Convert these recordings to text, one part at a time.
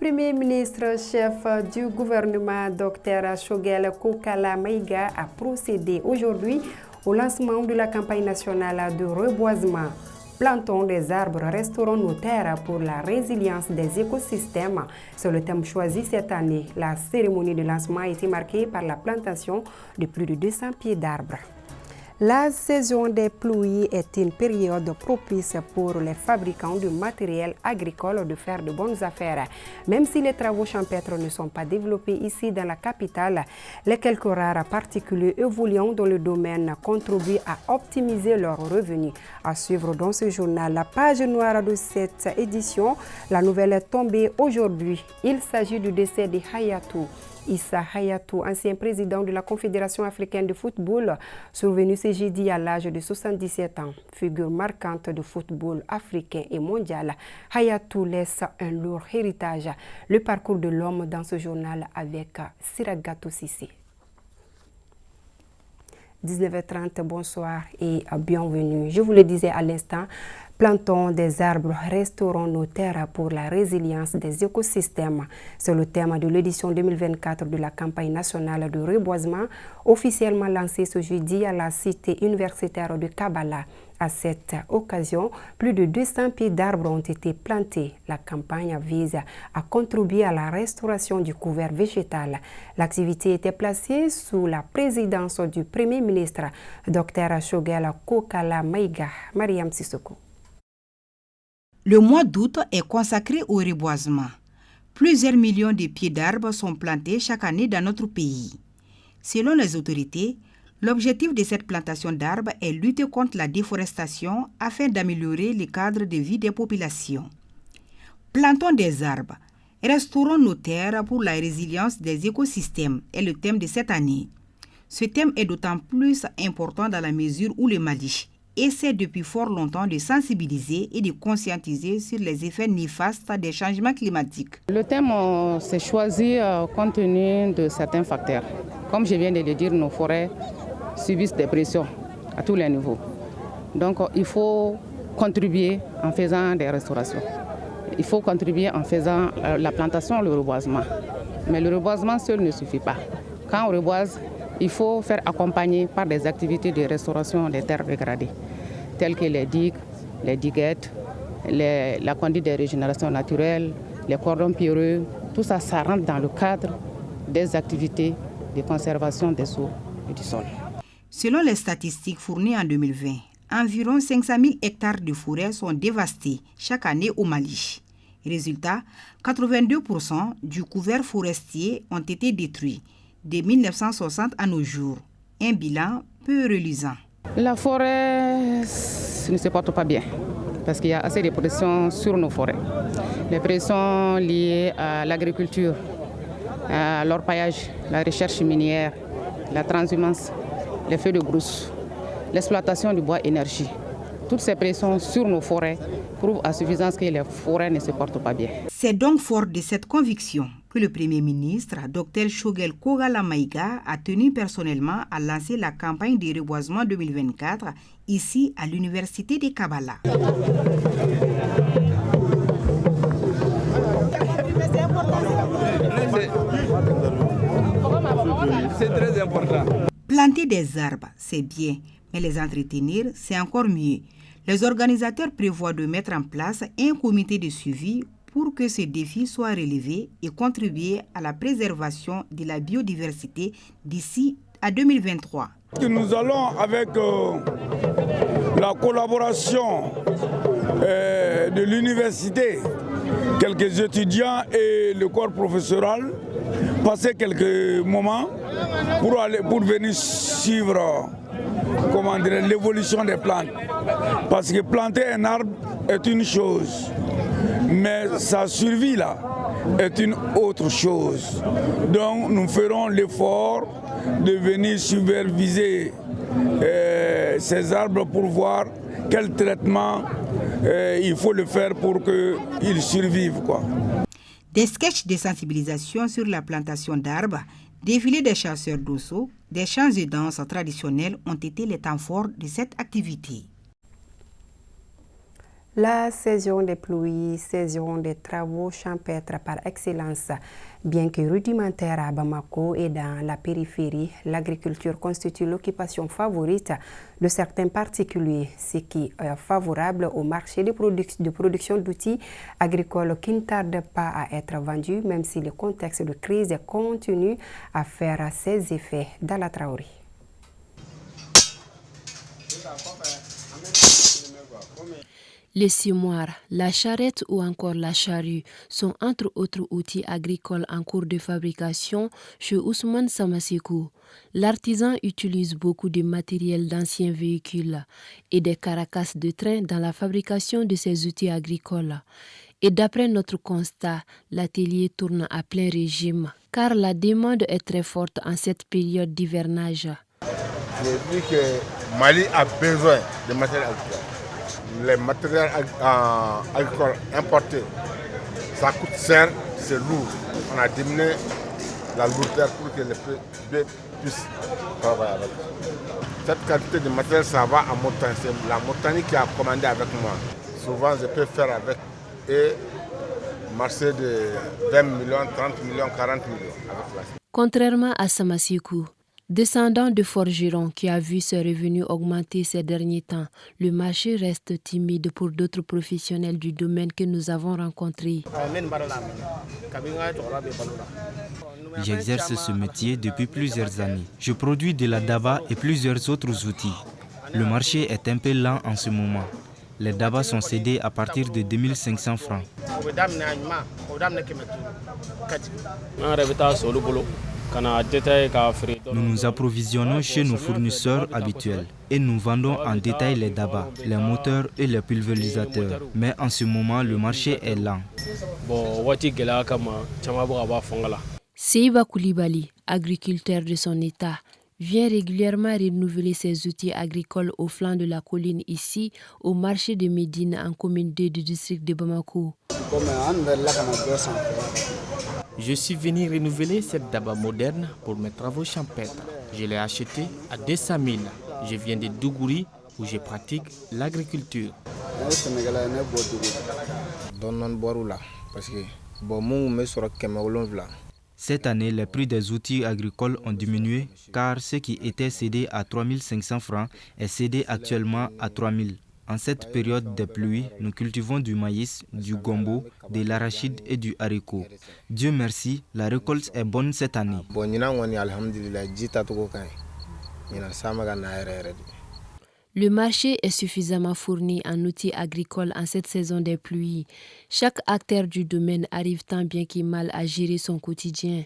Premier ministre chef du gouvernement, Dr Shogel Kokala Maïga, a procédé aujourd'hui au lancement de la campagne nationale de reboisement. Plantons des arbres, restaurons nos terres pour la résilience des écosystèmes. C'est le thème choisi cette année. La cérémonie de lancement a été marquée par la plantation de plus de 200 pieds d'arbres. La saison des pluies est une période propice pour les fabricants de matériel agricole de faire de bonnes affaires. Même si les travaux champêtres ne sont pas développés ici dans la capitale, les quelques rares particuliers évoluant dans le domaine contribuent à optimiser leurs revenus. À suivre dans ce journal, la page noire de cette édition, la nouvelle est tombée aujourd'hui. Il s'agit du décès de Hayatou Issa Hayatou, ancien président de la Confédération africaine de football, survenu ce jeudi à l'âge de 77 ans. Figure marquante du football africain et mondial, Hayatou laisse un lourd héritage. Le parcours de l'homme dans ce journal avec Siragatou Sissi. 19h30, bonsoir et bienvenue. Je vous le disais à l'instant, plantons des arbres, restaurons nos terres pour la résilience des écosystèmes. C'est le thème de l'édition 2024 de la campagne nationale de reboisement, officiellement lancée ce jeudi à la cité universitaire de Kabala. À cette occasion, plus de 200 pieds d'arbres ont été plantés. La campagne vise à contribuer à la restauration du couvert végétal. L'activité était placée sous la présidence du Premier ministre, Dr Shogel Kokala Maïga. Mariam Sissoko. Le mois d'août est consacré au reboisement. Plusieurs millions de pieds d'arbres sont plantés chaque année dans notre pays. Selon les autorités, l'objectif de cette plantation d'arbres est lutter contre la déforestation afin d'améliorer le cadre de vie des populations. Plantons des arbres, restaurons nos terres pour la résilience des écosystèmes est le thème de cette année. Ce thème est d'autant plus important dans la mesure où le Mali essaie depuis fort longtemps de sensibiliser et de conscientiser sur les effets néfastes des changements climatiques. Le thème s'est choisi compte tenu de certains facteurs. Comme je viens de le dire, nos forêts subissent des pressions à tous les niveaux. Donc il faut contribuer en faisant des restaurations. Il faut contribuer en faisant la plantation, le reboisement. Mais le reboisement seul ne suffit pas. Quand on reboise, il faut faire accompagner par des activités de restauration des terres dégradées, telles que les digues, les diguettes, la conduite de régénération naturelle, les cordons pierreux. Tout ça, ça rentre dans le cadre des activités de conservation des eaux et du sol. Selon les statistiques fournies en 2020, environ 500 000 hectares de forêts sont dévastés chaque année au Mali. Résultat, 82% du couvert forestier ont été détruits de 1960 à nos jours. Un bilan peu reluisant. La forêt ne se porte pas bien parce qu'il y a assez de pression sur nos forêts. Les pressions liées à l'agriculture, à l'orpaillage, la recherche minière, la transhumance, les feux de brousse, l'exploitation du bois énergie. Toutes ces pressions sur nos forêts prouvent à suffisance que les forêts ne se portent pas bien. C'est donc fort de cette conviction que le Premier ministre, Dr Shogel Kokala Maïga, a tenu personnellement à lancer la campagne de reboisement 2024 ici à l'université de Kabala. C'est très important. Planter des arbres, c'est bien, mais les entretenir, c'est encore mieux. Les organisateurs prévoient de mettre en place un comité de suivi pour que ce défi soit relevé et contribuer à la préservation de la biodiversité d'ici à 2023. Nous allons, avec la collaboration de l'université, quelques étudiants et le corps professoral, passer quelques moments pour venir suivre l'évolution des plantes. Parce que planter un arbre est une chose, mais sa survie là est une autre chose. Donc nous ferons l'effort de venir superviser ces arbres pour voir quel traitement il faut le faire pour qu'ils survivent, quoi. Des sketchs de sensibilisation sur la plantation d'arbres, défilés des chasseurs d'oiseaux, des chants et danses traditionnels ont été les temps forts de cette activité. La saison des pluies, saison des travaux champêtres par excellence. Bien que rudimentaire à Bamako et dans la périphérie, l'agriculture constitue l'occupation favorite de certains particuliers, ce qui est favorable au marché de production d'outils agricoles qui ne tarde pas à être vendus, même si le contexte de crise continue à faire ses effets dans la Traoré. Les cimoires, la charrette ou encore la charrue sont entre autres outils agricoles en cours de fabrication chez Ousmane Samasekou. L'artisan utilise beaucoup de matériel d'anciens véhicules et des carcasses de train dans la fabrication de ces outils agricoles. Et d'après notre constat, l'atelier tourne à plein régime car la demande est très forte en cette période d'hivernage. Je dis que Mali a besoin de matériel agricole. Les matériels agricoles importés, ça coûte cher, c'est lourd. On a diminué la lourdeur pour que les bébés puissent travailler avec. Cette quantité de matériel, ça va à Mauritanie. C'est la Mauritanie qui a commandé avec moi. Souvent, je peux faire avec et marché de 20 millions, 30 millions, 40 millions. Avec la... Contrairement à Samasekou, descendant de forgeron qui a vu ses revenus augmenter ces derniers temps, le marché reste timide pour d'autres professionnels du domaine que nous avons rencontrés. J'exerce ce métier depuis plusieurs années. Je produis de la daba et plusieurs autres outils. Le marché est un peu lent en ce moment. Les dabas sont cédés à partir de 2500 francs. Nous nous approvisionnons chez nos fournisseurs habituels et nous vendons en détail les dabas, les moteurs et les pulvérisateurs. Mais en ce moment, le marché est lent. Seiba Koulibaly, agriculteur de son état, vient régulièrement renouveler ses outils agricoles au flanc de la colline ici, au marché de Médine, en commune 2 du district de Bamako. Je suis venu renouveler cette daba moderne pour mes travaux champêtres. Je l'ai acheté à 200 000. Je viens de Dougouri où je pratique l'agriculture. Cette année, les prix des outils agricoles ont diminué car ce qui était cédé à 3 500 francs est cédé actuellement à 3 000. En cette période des pluies, nous cultivons du maïs, du gombo, de l'arachide et du haricot. Dieu merci, la récolte est bonne cette année. Le marché est suffisamment fourni en outils agricoles en cette saison des pluies. Chaque acteur du domaine arrive tant bien qu'il mal à gérer son quotidien.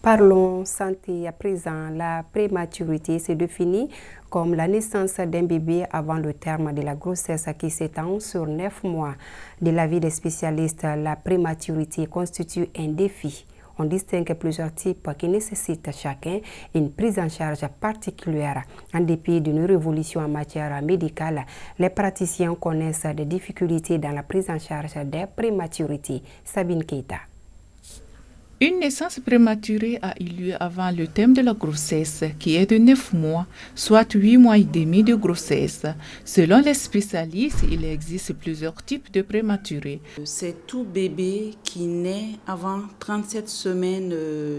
Parlons santé à présent. La prématurité se définit comme la naissance d'un bébé avant le terme de la grossesse qui s'étend sur 9 mois. De l'avis des spécialistes, la prématurité constitue un défi. On distingue plusieurs types qui nécessitent chacun une prise en charge particulière. En dépit d'une révolution en matière médicale, les praticiens connaissent des difficultés dans la prise en charge des prématurités. Sabine Keita. Une naissance prématurée a eu lieu avant le terme de la grossesse, qui est de 9 mois, soit 8 mois et demi de grossesse. Selon les spécialistes, il existe plusieurs types de prématurés. C'est tout bébé qui naît avant 37 semaines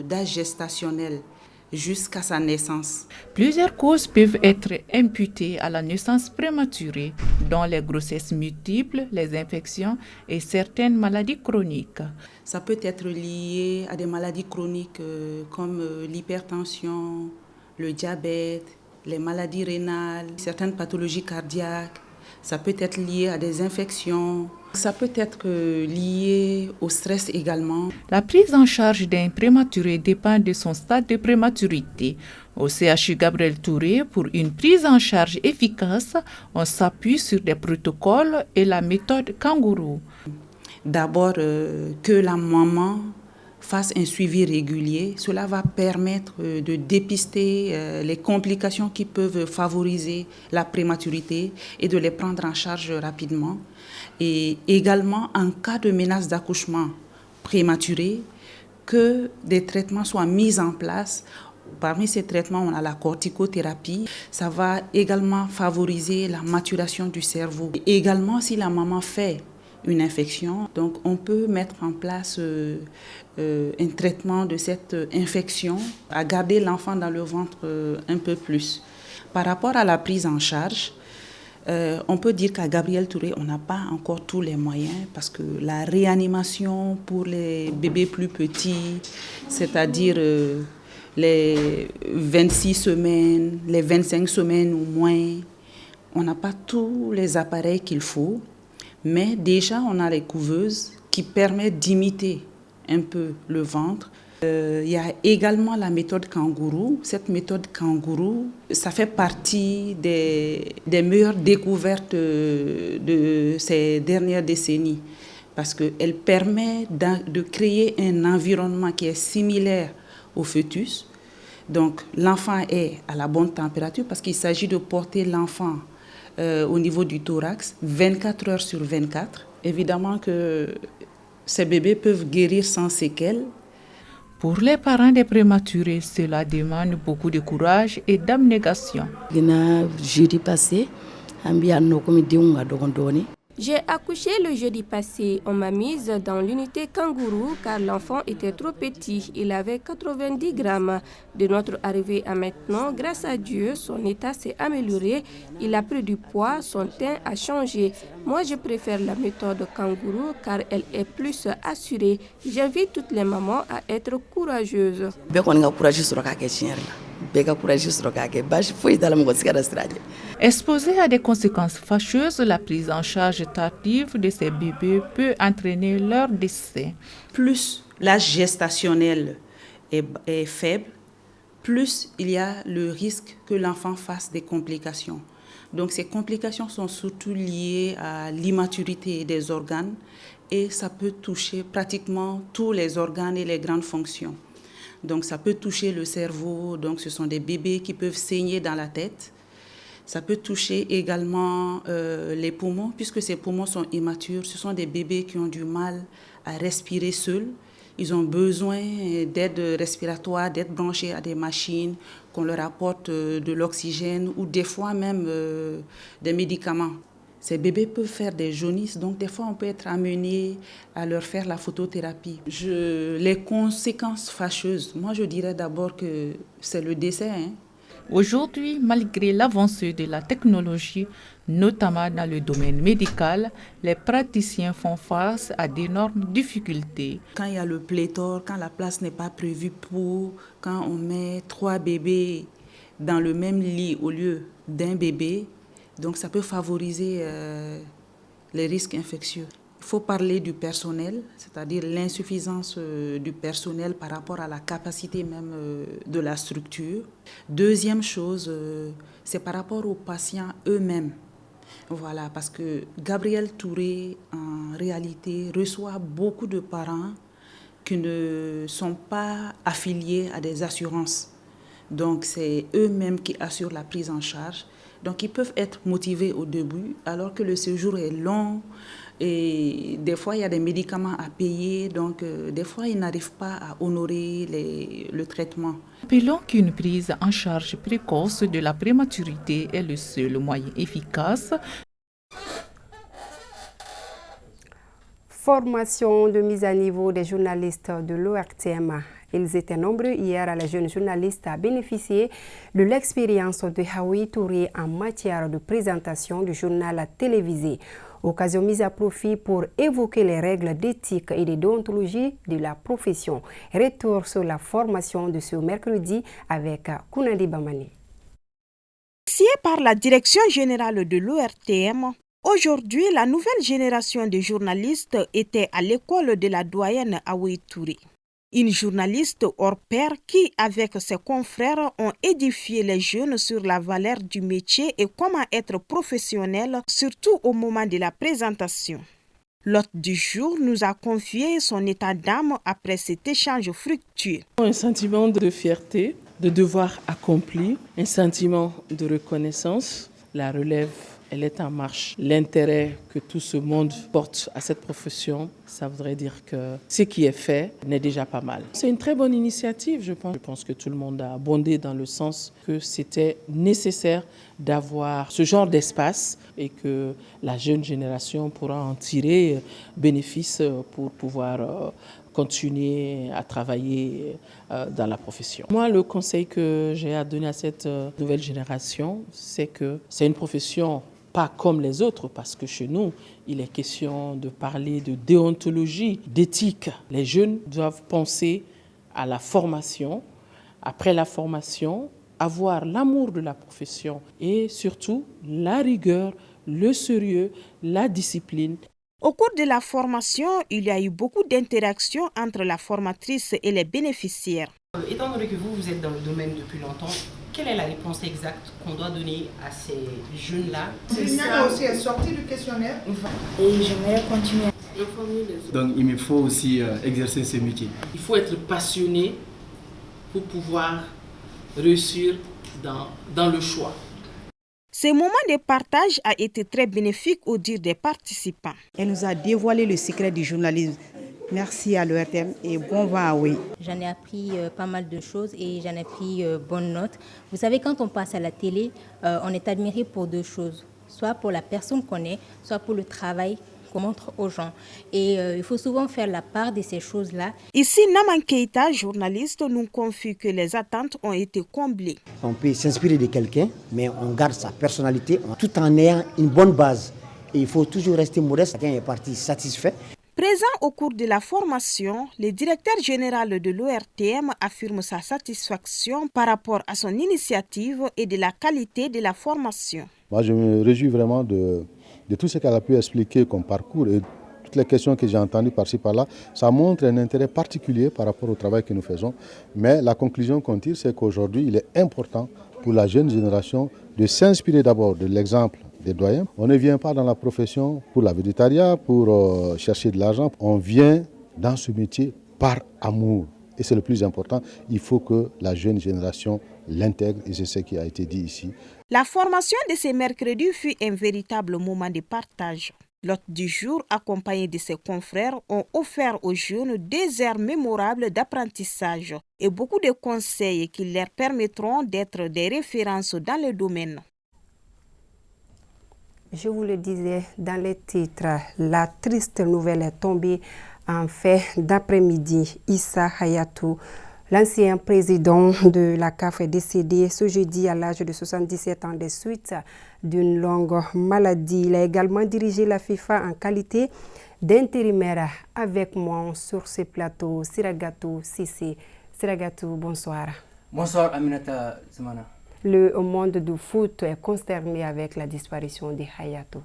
d'âge gestationnel jusqu'à sa naissance. Plusieurs causes peuvent être imputées à la naissance prématurée, dont les grossesses multiples, les infections et certaines maladies chroniques. Ça peut être lié à des maladies chroniques comme l'hypertension, le diabète, les maladies rénales, certaines pathologies cardiaques. Ça peut être lié à des infections. Ça peut être lié au stress également. La prise en charge d'un prématuré dépend de son stade de prématurité. Au CHU Gabriel Touré, pour une prise en charge efficace, on s'appuie sur des protocoles et la méthode kangourou. D'abord, que la maman fasse un suivi régulier. Cela va permettre de dépister les complications qui peuvent favoriser la prématurité et de les prendre en charge rapidement. Et également, en cas de menace d'accouchement prématuré, que des traitements soient mis en place Parmi ces traitements, on a la corticothérapie. Ça va également favoriser la maturation du cerveau. Et également, si la maman fait une infection, donc on peut mettre en place un traitement de cette infection, à garder l'enfant dans le ventre un peu plus. Par rapport à la prise en charge, on peut dire qu'à Gabriel Touré, on n'a pas encore tous les moyens parce que la réanimation pour les bébés plus petits, c'est-à-dire les 26 semaines, les 25 semaines ou moins, on n'a pas tous les appareils qu'il faut. Mais déjà, on a les couveuses qui permettent d'imiter un peu le ventre. Il y a également la méthode kangourou. Cette méthode kangourou, ça fait partie des meilleures découvertes de ces dernières décennies parce qu'elle permet de créer un environnement qui est similaire au fœtus. Donc, l'enfant est à la bonne température parce qu'il s'agit de porter l'enfant au niveau du thorax 24 heures sur 24. Évidemment que ces bébés peuvent guérir sans séquelles. Pour les parents des prématurés, cela demande beaucoup de courage et d'abnégation. Jeudi passé, j'ai accouché le jeudi passé. On m'a mise dans l'unité kangourou car l'enfant était trop petit. Il avait 90 grammes. De notre arrivée à maintenant, grâce à Dieu, son état s'est amélioré. Il a pris du poids, son teint a changé. Moi, je préfère la méthode kangourou car elle est plus assurée. J'invite toutes les mamans à être courageuses. Exposée à des conséquences fâcheuses, la prise en charge tardive de ces bébés peut entraîner leur décès. Plus l'âge gestationnel est faible, plus il y a le risque que l'enfant fasse des complications. Donc ces complications sont surtout liées à l'immaturité des organes et ça peut toucher pratiquement tous les organes et les grandes fonctions. Donc ça peut toucher le cerveau, donc ce sont des bébés qui peuvent saigner dans la tête. Ça peut toucher également les poumons, puisque ces poumons sont immatures. Ce sont des bébés qui ont du mal à respirer seuls. Ils ont besoin d'aide respiratoire, d'être branchés à des machines, qu'on leur apporte de l'oxygène ou des fois même des médicaments. Ces bébés peuvent faire des jaunisses, donc des fois on peut être amené à leur faire la photothérapie. Les conséquences fâcheuses, moi je dirais d'abord que c'est le décès. Aujourd'hui, malgré l'avancée de la technologie, notamment dans le domaine médical, les praticiens font face à d'énormes difficultés. Quand il y a le pléthore, quand la place n'est pas prévue quand on met 3 bébés dans le même lit au lieu d'un bébé, donc ça peut favoriser les risques infectieux. Il faut parler du personnel, c'est-à-dire l'insuffisance du personnel par rapport à la capacité même de la structure. Deuxième chose, c'est par rapport aux patients eux-mêmes. Voilà, parce que Gabriel Touré, en réalité, reçoit beaucoup de parents qui ne sont pas affiliés à des assurances. Donc, c'est eux-mêmes qui assurent la prise en charge. Donc, ils peuvent être motivés au début, alors que le séjour est long. Et des fois, il y a des médicaments à payer, donc des fois, ils n'arrivent pas à honorer le traitement. Rappelons qu'une prise en charge précoce de la prématurité est le seul moyen efficace. Formation de mise à niveau des journalistes de l'ORTM. Ils étaient nombreux hier, les jeunes journalistes, à bénéficier de l'expérience de Haoui Touré en matière de présentation du journal télévisé. Occasion mise à profit pour évoquer les règles d'éthique et de déontologie de la profession. Retour sur la formation de ce mercredi avec Kounadi Bamani. Initiée par la Direction générale de l'ORTM, aujourd'hui, la nouvelle génération de journalistes était à l'école de la doyenne Haoui Touré. Une journaliste hors pair qui, avec ses confrères, ont édifié les jeunes sur la valeur du métier et comment être professionnel, surtout au moment de la présentation. L'hôte du jour nous a confié son état d'âme après cet échange fructueux. Un sentiment de fierté, de devoir accompli, un sentiment de reconnaissance. La relève elle est en marche. L'intérêt que tout ce monde porte à cette profession, ça voudrait dire que ce qui est fait n'est déjà pas mal. C'est une très bonne initiative, je pense. Je pense que tout le monde a abondé dans le sens que c'était nécessaire d'avoir ce genre d'espace et que la jeune génération pourra en tirer bénéfice pour pouvoir continuer à travailler dans la profession. Moi, le conseil que j'ai à donner à cette nouvelle génération, c'est que c'est une profession pas comme les autres, parce que chez nous, il est question de parler de déontologie, d'éthique. Les jeunes doivent penser à la formation. Après la formation, avoir l'amour de la profession et surtout la rigueur, le sérieux, la discipline. Au cours de la formation, il y a eu beaucoup d'interactions entre la formatrice et les bénéficiaires. Étant donné que vous êtes dans le domaine depuis longtemps, quelle est la réponse exacte qu'on doit donner à ces jeunes-là? Liliana aussi est sortie du questionnaire. Et j'aimerais continuer. Donc il me faut aussi exercer ce métier. Il faut être passionné pour pouvoir réussir dans le choix. Ce moment de partage a été très bénéfique au dire des participants. Elle nous a dévoilé le secret du journalisme. Merci à l'ORTM et bon vent à oui. J'en ai appris pas mal de choses et j'en ai pris bonne note. Vous savez, quand on passe à la télé, on est admiré pour deux choses. Soit pour la personne qu'on est, soit pour le travail qu'on montre aux gens. Et il faut souvent faire la part de ces choses-là. Ici, Naman Keita, journaliste, nous confie que les attentes ont été comblées. On peut s'inspirer de quelqu'un, mais on garde sa personnalité tout en ayant une bonne base. Et il faut toujours rester modeste. Chacun est parti satisfait. Présent au cours de la formation, le directeur général de l'ORTM affirme sa satisfaction par rapport à son initiative et de la qualité de la formation. Moi, je me réjouis vraiment de tout ce qu'elle a pu expliquer comme parcours et toutes les questions que j'ai entendues par-ci par-là. Ça montre un intérêt particulier par rapport au travail que nous faisons. Mais la conclusion qu'on tire, c'est qu'aujourd'hui, il est important pour la jeune génération de s'inspirer d'abord de l'exemple des doyens. On ne vient pas dans la profession pour la véditariat, pour chercher de l'argent. On vient dans ce métier par amour. Et c'est le plus important. Il faut que la jeune génération l'intègre et c'est ce qui a été dit ici. La formation de ce mercredi fut un véritable moment de partage. L'hôte du jour, accompagné de ses confrères, ont offert aux jeunes des heures mémorables d'apprentissage et beaucoup de conseils qui leur permettront d'être des références dans le domaine. Je vous le disais dans les titres, la triste nouvelle est tombée en fait d'après-midi. Issa Hayatou, l'ancien président de la CAF, est décédé ce jeudi à l'âge de 77 ans des suites d'une longue maladie. Il a également dirigé la FIFA en qualité d'intérimaire. Avec moi sur ce plateau, Siragatou Sissé. Siragatou, bonsoir. Bonsoir Aminata Zimana. Le monde du foot est consterné avec la disparition de Hayatou.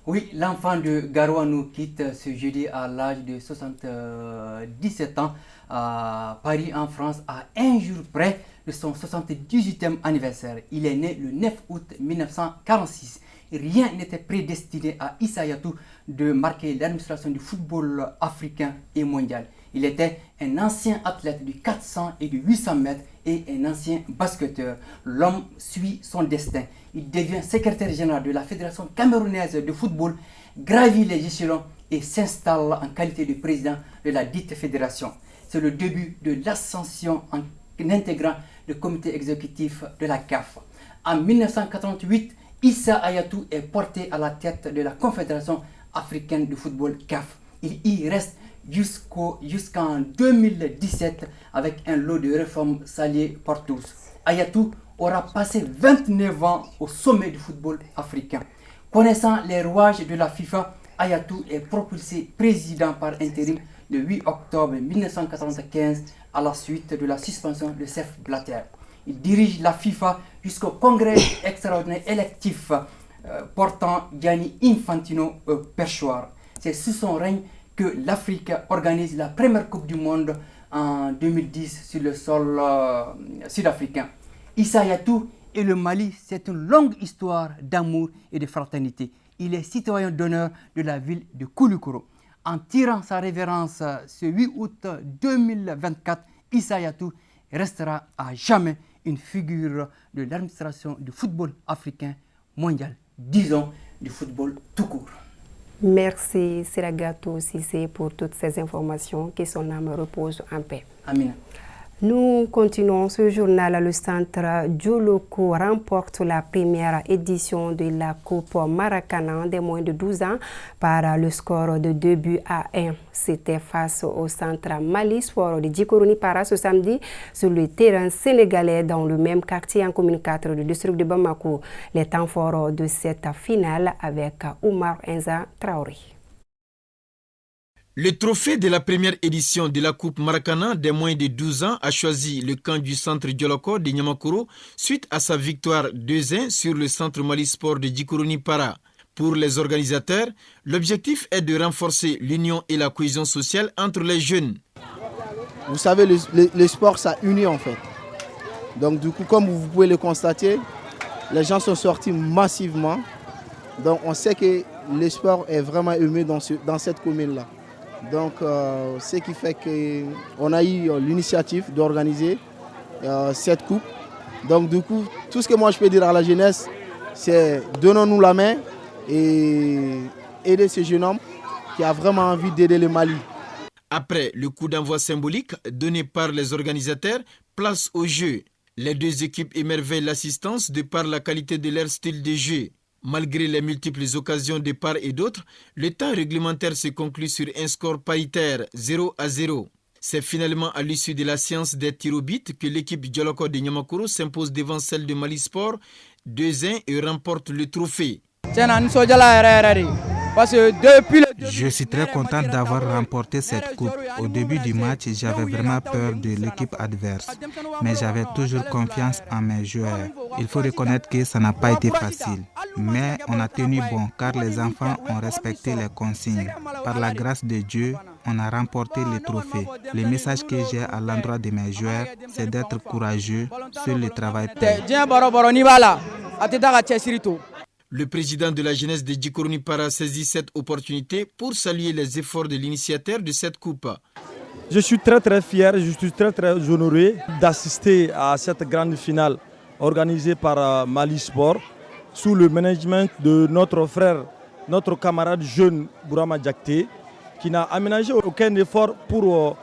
Oui, l'enfant de Garoua nous quitte ce jeudi à l'âge de 77 ans à Paris, en France, à un jour près de son 78e anniversaire. Il est né le 9 août 1946. Rien n'était prédestiné à Issa Hayatou de marquer l'administration du football africain et mondial. Il était un ancien athlète du 400 et du 800 mètres et un ancien basketteur. L'homme suit son destin. Il devient secrétaire général de la Fédération camerounaise de football, gravit les échelons et s'installe en qualité de président de la dite fédération. C'est le début de l'ascension en intégrant le comité exécutif de la CAF. En 1988, Issa Hayatou est porté à la tête de la Confédération africaine de football CAF. Il y reste jusqu'en 2017 avec un lot de réformes saluées par tous. Hayatou aura passé 29 ans au sommet du football africain. Connaissant les rouages de la FIFA, Hayatou est propulsé président par intérim le 8 octobre 1995 à la suite de la suspension de Sepp Blatter. Il dirige la FIFA jusqu'au congrès extraordinaire électif portant Gianni Infantino au perchoir. C'est sous son règne que l'Afrique organise la première Coupe du Monde en 2010 sur le sol sud-africain. Issa Hayatou et le Mali, c'est une longue histoire d'amour et de fraternité. Il est citoyen d'honneur de la ville de Koulikoro. En tirant sa révérence ce 8 août 2024, Issa Hayatou restera à jamais une figure de l'administration du football africain mondial. Disons du football tout court. Merci Seragato Sissé pour toutes ces informations. Que son âme repose en paix. Amina. Nous continuons ce journal. Le centre Djoloko remporte la première édition de la Coupe Maracana des moins de 12 ans par le score de 2-1. C'était face au centre Mali Sport de Djikoroni Para ce samedi sur le terrain sénégalais dans le même quartier en commune 4 du district de Bamako. Les temps forts de cette finale avec Oumar Enza Traoré. Le trophée de la première édition de la Coupe Maracana des moins de 12 ans a choisi le camp du centre Djoloko de Niamakoro suite à sa victoire 2-1 sur le centre Mali Sport de Djikoroni Para. Pour les organisateurs, l'objectif est de renforcer l'union et la cohésion sociale entre les jeunes. Vous savez, le sport, ça unit en fait. Donc du coup, comme vous pouvez le constater, les gens sont sortis massivement. Donc on sait que le sport est vraiment aimé dans cette commune-là. Donc, ce qui fait qu'on a eu l'initiative d'organiser cette coupe. Donc, du coup, tout ce que moi je peux dire à la jeunesse, c'est donnons-nous la main et aider ce jeune homme qui a vraiment envie d'aider le Mali. Après le coup d'envoi symbolique donné par les organisateurs, place au jeu. Les deux équipes émerveillent l'assistance de par la qualité de leur style de jeu. Malgré les multiples occasions de part et d'autre, le temps réglementaire se conclut sur un score paritaire 0-0. C'est finalement à l'issue de la séance des tirs au but que l'équipe Djoloko de Niamakoro s'impose devant celle de Mali Sport 2-1 et remporte le trophée. Je suis très content d'avoir remporté cette coupe. Au début du match, j'avais vraiment peur de l'équipe adverse, mais j'avais toujours confiance en mes joueurs. Il faut reconnaître que ça n'a pas été facile, mais on a tenu bon car les enfants ont respecté les consignes. Par la grâce de Dieu, on a remporté le trophée. Le message que j'ai à l'endroit de mes joueurs, c'est d'être courageux sur le travail. Le président de la jeunesse de Djikoroni Para saisit cette opportunité pour saluer les efforts de l'initiateur de cette coupe. Je suis très fier, je suis très honoré d'assister à cette grande finale organisée par Mali Sport sous le management de notre frère, notre camarade jeune Bourama Diakité, qui n'a aménagé aucun effort pour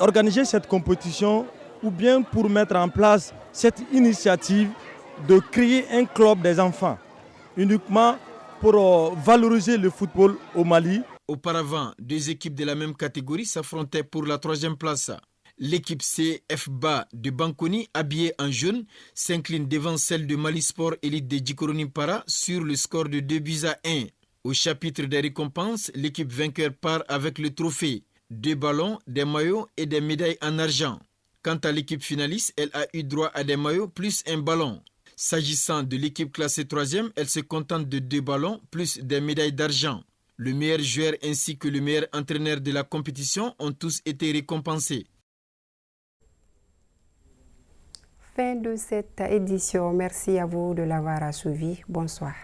organiser cette compétition ou bien pour mettre en place cette initiative de créer un club des enfants, uniquement pour valoriser le football au Mali. Auparavant, deux équipes de la même catégorie s'affrontaient pour la 3e place. L'équipe CFBA de Bankoni, habillée en jaune, s'incline devant celle de Mali Sport Elite de Djikoroni Para sur le score de 2-1. Au chapitre des récompenses, l'équipe vainqueur part avec le trophée, 2 ballons, des maillots et des médailles en argent. Quant à l'équipe finaliste, elle a eu droit à des maillots plus un ballon. S'agissant de l'équipe classée 3e, elle se contente de 2 ballons plus des médailles d'argent. Le meilleur joueur ainsi que le meilleur entraîneur de la compétition ont tous été récompensés. Fin de cette édition. Merci à vous de l'avoir suivi. Bonsoir.